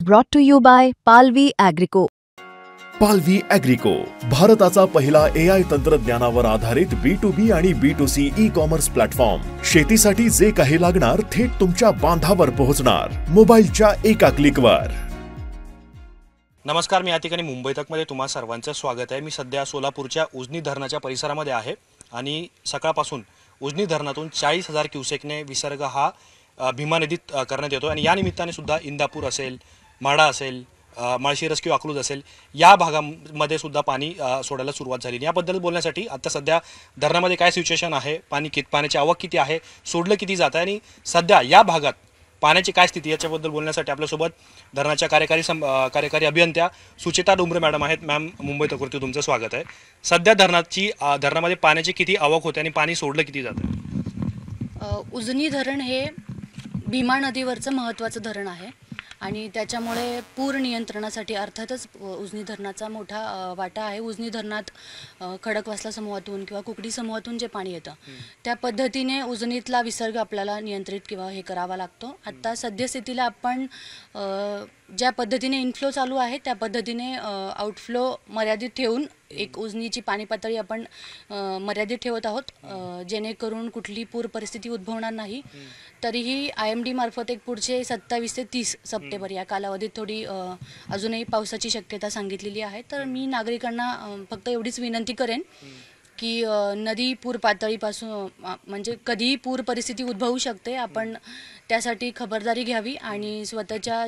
Brought to you by Palvi Agrico. पालवी ॲग्रिको, भारताचा पहिला AI तंत्रज्ञानावर आधारित B2B आणि B2C ई-कॉमर्स प्लॅटफॉर्म. शेतीसाठी जे काही लागणार थेट तुमच्या बांधावर पोहोचणार, मोबाईलच्या एका क्लिकवर. नमस्कार, मी या ठिकाणी मुंबई तकमध्ये तुम्हा सर्वांचं स्वागत आहे. मी सध्या सोलापूरच्या उजनी धरणाच्या परिसरामध्ये आहे आणि सकाळपासून उजनी धरणातून 40,000 क्युसेकने विसर्ग हा भीमा नदीत करण्यात येतो आणि या निमित्ताने सुद्धा इंदापूर असेल, माढा असेल, माळशिरस किंवा अकलूज असेल या भागामध्ये सुद्धा पाणी सोडायला सुरुवात झाली. याबद्दल बोलण्यासाठी आता सध्या धरणामध्ये काय सिच्युएशन आहे, पाण्याची आवक किती आहे, सोडलं किती जात आहे आणि सध्या या भागात पाण्याची काय स्थिती याच्याबद्दल बोलण्यासाठी आपल्यासोबत धरणाच्या कार्यकारी अभियंत्या सुचेता डोंबरे मॅडम आहेत. मॅम, मुंबई तकवरती तुमचं स्वागत आहे. सध्या धरणामध्ये पाण्याची किती आवक होते आणि पाणी सोडलं किती जातं? उजनी धरण हे भीमा नदीवरचं महत्त्वाचं धरण आहे आणि त्याच्यामुळे पूर नियंत्रणासाठी अर्थातच उजनी धरणाचा मोठा वाटा आहे. उजनी धरणात खडकवासला समूहातून किंवा कुकडी समूहातून जे पाणी येतं त्या पद्धतीने उजनीतला विसर्ग आपल्याला नियंत्रित किंवा हे करावा लागतो. आत्ता सद्यस्थितीला आपण ज्या पद्धतीने इनफ्लो चालू आहे त्या पद्धतीने आउटफ्लो मर्यादित ठेवून एक उजनीची पाणी पातळी आपण मर्यादित ठेवत आहोत, जेणेकरून कुठली पूर परिस्थिती उद्भवणार नाही. तरीही IMD मार्फत एक पुढचे 27 ते 30 सप्टेंबर या कालावधीत थोडी अजूनही पावसाची शक्यता सांगितलेली आहे. तर मी नागरिकांना फक्त एवढीच विनंती करेन की नदी पूर पातळीपासून म्हणजे कधीही पूर परिस्थिती उद्भवू शकते, आपण त्यासाठी खबरदारी घ्यावी आणि स्वतःच्या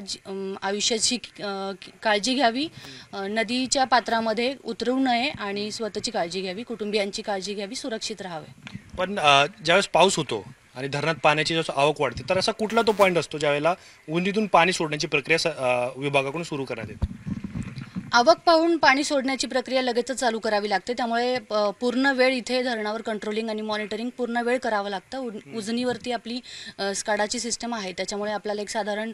आयुष्याची काळजी घ्यावी, नदीच्या पात्रामध्ये उतरवू नये आणि स्वतःची काळजी घ्यावी, कुटुंबियांची काळजी घ्यावी, सुरक्षित राहावे. पण ज्यावेळेस पाऊस होतो आणि धरणात पाण्याची जसं आवक वाढते तर असा कुठला तो पॉईंट असतो ज्यावेळेला उंदीतून पाणी सोडण्याची प्रक्रिया विभागाकडून सुरू करण्यात येते? आवक पाहून पाणी सोडण्याची प्रक्रिया लगेचच चालू करावी लागते. त्यामुळे पूर्ण वेळ इथे धरणावर कंट्रोलिंग आणि मॉनिटरिंग पूर्ण वेळ करावं लागतं. उजनीवरती आपली स्काडाची सिस्टम आहे, त्याच्यामुळे आपल्याला एक साधारण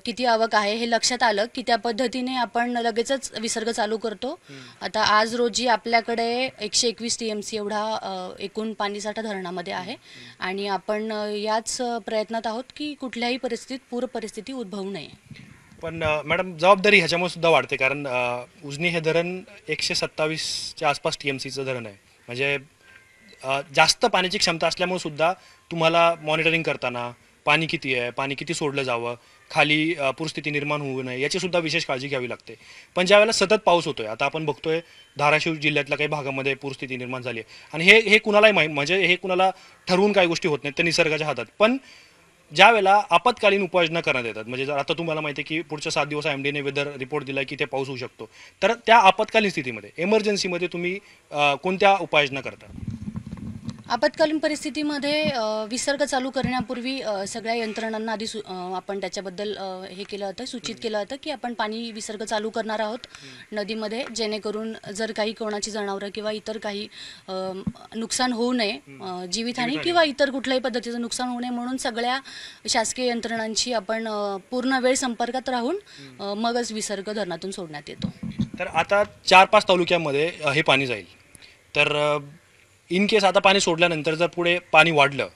किती आवक आहे हे लक्षात आलं की त्या पद्धतीने आपण लगेचच विसर्ग चालू करतो. आता आज रोजी आपल्याकडे 121 TMC एवढा एकूण पाणीसाठा धरणामध्ये आहे आणि आपण याच प्रयत्नात आहोत की कुठल्याही परिस्थितीत पूर परिस्थिती उद्भवू नये. पण मॅडम, जबाबदारी ह्याच्यामुळे सुद्धा वाढते, कारण उजनी हे धरण 127च्या आसपास TMCचं धरण आहे. म्हणजे जास्त पाण्याची क्षमता असल्यामुळे सुद्धा तुम्हाला मॉनिटरिंग करताना पाणी किती आहे, पाणी किती सोडलं जावं, खाली पूरस्थिती निर्माण होऊ नये याची सुद्धा विशेष काळजी घ्यावी लागते. पण ज्यावेळेला सतत पाऊस होतोय, आता आपण बघतोय धाराशिव जिल्ह्यातल्या काही भागामध्ये पूरस्थिती निर्माण झाली आहे आणि हे कुणालाही म्हणजे हे कुणाला ठरवून काही गोष्टी होत नाहीत, ते निसर्गाच्या हातात. पण ज्या वेळेला आपत्कालीन उपाययोजना करण्यात येतात, म्हणजे जर आता तुम्हाला माहिती आहे की पुढच्या 7 दिवस IMDने वेदर रिपोर्ट दिला की ते पाऊस होऊ शकतो, तर त्या आपत्कालीन स्थितीमध्ये इमर्जन्सीमध्ये तुम्ही कोणत्या उपाययोजना करता? आपत्कालीन परिस्थितीमध्ये विसर्ग चालू करण्यापूर्वी सगळ्या यंत्रणांना आधी आपण त्याच्याबद्दल हे केलं होतं, सूचित केलं होतं की आपण पाणी विसर्ग चालू करणार आहोत नदीमध्ये, जेणेकरून जर काही कोणाची जनावरं किंवा इतर काही नुकसान होऊ नये, जीवितहानी किंवा इतर कुठल्याही पद्धतीचं नुकसान होऊ नये म्हणून सगळ्या शासकीय यंत्रणांची आपण पूर्ण वेळ संपर्कात राहून मगच विसर्ग धरणातून सोडण्यात येतो. तर आता 4-5 तालुक्यांमध्ये हे पाणी जाईल, तर इन केस आता पाणी सोडल्यानंतर जर पुढे पाणी वाढलं,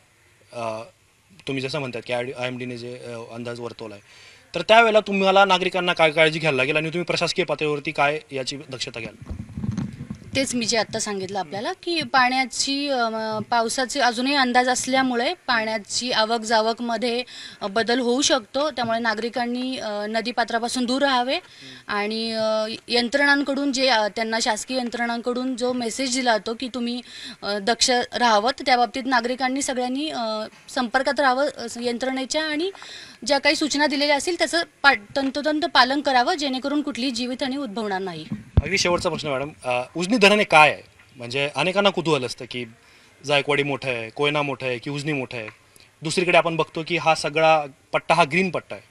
तुम्ही जसं म्हणतात की IMDने जे अंदाज वर्तवला आहे, तर त्यावेळेला तुम्हाला नागरिकांना काय काळजी घ्यायला लागेल आणि तुम्ही प्रशासकीय पातळीवरती काय याची दक्षता घ्याल? तेच मी जे आत्ता सांगितलं आपल्याला की पावसाचे अजूनही अंदाज असल्यामुळे पाण्याची आवक जावकमध्ये बदल होऊ शकतो. त्यामुळे नागरिकांनी नदीपात्रापासून दूर राहावे आणि यंत्रणांकडून त्यांना शासकीय यंत्रणांकडून जो मेसेज दिला जातो की तुम्ही दक्ष राहावं, त्या बाबतीत नागरिकांनी सगळ्यांनी संपर्कात राहावं यंत्रणेच्या आणि ज्या काही सूचना दिलेल्या असतील त्याचं तंतोतंत पालन करावं, जेणेकरून कुठलीही जीवितहानी उद्भवणार नाही. अगदी शेवटचा प्रश्न मॅडम, उजनी धरण हे काय आहे? म्हणजे अनेकांना कुतूहल असतं की जायकवाडी मोठं आहे, कोयना मोठं आहे की उजनी मोठं आहे. दुसरीकडे आपण बघतो की हा सगळा पट्टा हा ग्रीन पट्टा आहे,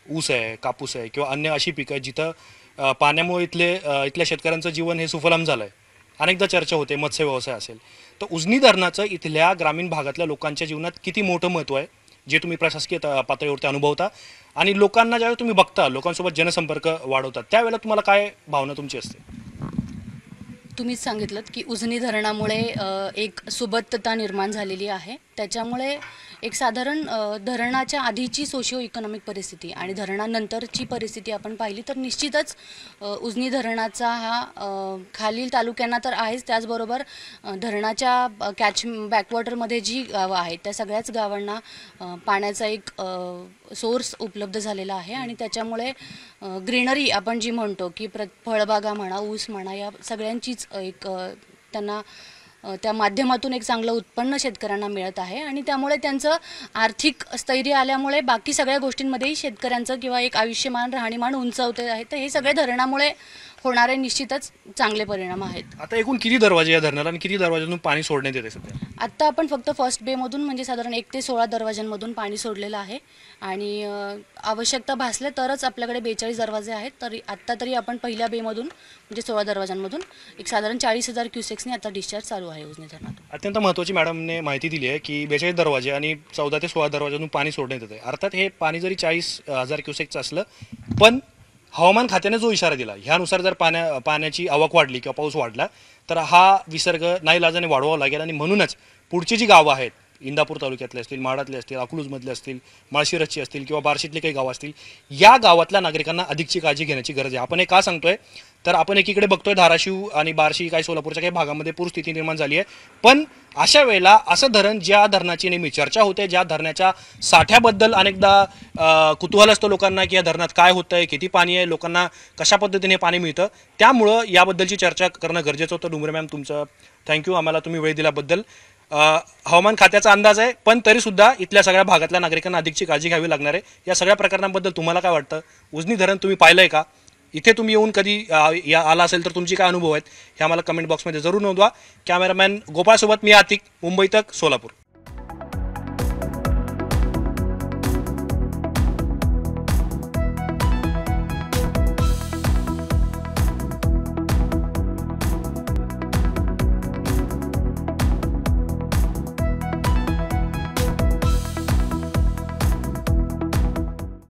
ऊस आहे, कापूस आहे किंवा अन्य अशी पिकं आहेत जिथं पाण्यामुळे इथल्या शेतकऱ्यांचं जीवन हे सुफलाम झालं आहे. अनेकदा चर्चा होते मत्स्य व्यवसाय असेल, तर उजनी धरणाचं इथल्या ग्रामीण भागातल्या लोकांच्या जीवनात किती मोठं महत्त्व आहे जे तुम्ही प्रशासकीय पातळीवरती अनुभवता आणि लोकांना ज्यावेळेला तुम्ही बघता, लोकांसोबत जनसंपर्क वाढवतात, त्यावेळेला तुम्हाला काय भावना तुमची असते? तुम्हीच सांगितलं की उजनी धरणामुळे एक सुबत्तता निर्माण झालेली आहे. त्याच्यामुळे एक साधारण धरणाच्या आधीची सोशिओ इकॉनॉमिक परिस्थिती आणि धरणानंतरची परिस्थिती आपण पाहिली तर निश्चितच उजनी धरणाचा हा खालील तालुक्यांना तर आहेच, त्याचबरोबर धरणाच्या कॅच बॅकवॉटरमध्ये जी गावं आहेत त्या सगळ्याच गावांना पाण्याचा एक सोर्स उपलब्ध झालेला आहे आणि त्याच्यामुळे ग्रीनरी आपण जी म्हणतो की फळबागा म्हणा, ऊस म्हणा, या सगळ्यांचीच एक त्यांना त्या माध्यमातून एक चांगलं उत्पन्न शेतकऱ्यांना मिळत आहे आणि त्यामुळे त्यांचं आर्थिक स्थैर्य आल्यामुळे बाकी सगळ्या गोष्टींमध्येही शेतकऱ्यांचं किंवा एक आयुष्यमान राहणीमान उंचावते आहे. तर हे सगळे धरणामुळे होणारे निश्चितच चांगले परिणाम आहेत. आता एकूण किती दरवाजे या धरणाला आणि किती दरवाजातून पाणी सोडण्यात येते सध्या? आत्ता आपण फक्त फर्स्ट बेमधून म्हणजे साधारण 1 ते 16 दरवाजांमधून पाणी सोडलेलं आहे आणि आवश्यकता भासल्या तरच आपल्याकडे 42 दरवाजे आहेत. आत्ता तरी आपण पहिल्या बेमधून म्हणजे 16 दरवाजांमधून एक साधारण 40,000 क्युसेक्सने आता डिस्चार्ज चालू आहे उजनी धरणातून. अत्यंत महत्त्वाची मॅडमने माहिती दिली आहे की 42 दरवाजे आणि 14 ते 16 दरवाजातून पाणी सोडण्यात येते. अर्थात हे पाणी जरी 40,000 क्युसेकचं असलं पण हवामान खात्याने जो इशारा दिला ह्यानुसार जर पाण्याची आवक वाढली किंवा पाऊस वाढला तर हा विसर्ग नाईलाजाने वाढवावा लागेल आणि म्हणूनच पुढची जी गावं आहेत, इंदापूर तालुक्यातले असतील, माडातले असतील, अकलूजमधले असतील, माळशिरसची असतील किंवा बार्शीतले काही गावं असतील, या गावातल्या नागरिकांना अधिकची काळजी घेण्याची गरज आहे. आपण हे का सांगतोय तर आपण एकीकडे बघतोय धाराशिव आणि बार्शी काही सोलापूरच्या काही भागामध्ये पूरस्थिती निर्माण झाली आहे, पण अशा वेळेला असं धरण ज्या धरणाची नेहमी चर्चा होते, ज्या धरणाच्या साठ्याबद्दल अनेकदा कुतूहल असतं लोकांना की या धरणात काय होतंय, किती पाणी आहे, लोकांना कशा पद्धतीने पाणी मिळतं, त्यामुळं याबद्दलची चर्चा करणं गरजेचं होतं. डुंगरे मॅम, तुमचं थँक्यू आम्हाला तुम्ही वेळ दिल्याबद्दल. हवामान खात्याचा अंदाज आहे पण तरीसुद्धा इथल्या सगळ्या भागातल्या नागरिकांना अधिकची काळजी घ्यावी लागणार आहे. या सगळ्या प्रकरणांबद्दल तुम्हाला काय वाटतं? उजनी धरण तुम्ही पाहिलंय का? इथे तुम्ही येऊन कधी आला असेल तर तुमचे काय अनुभव आहेत हे आम्हाला कमेंट बॉक्समध्ये जरूर नोंदवा. कॅमेरामॅन गोपाळसोबत मी आतिक, मुंबई तक, सोलापूर.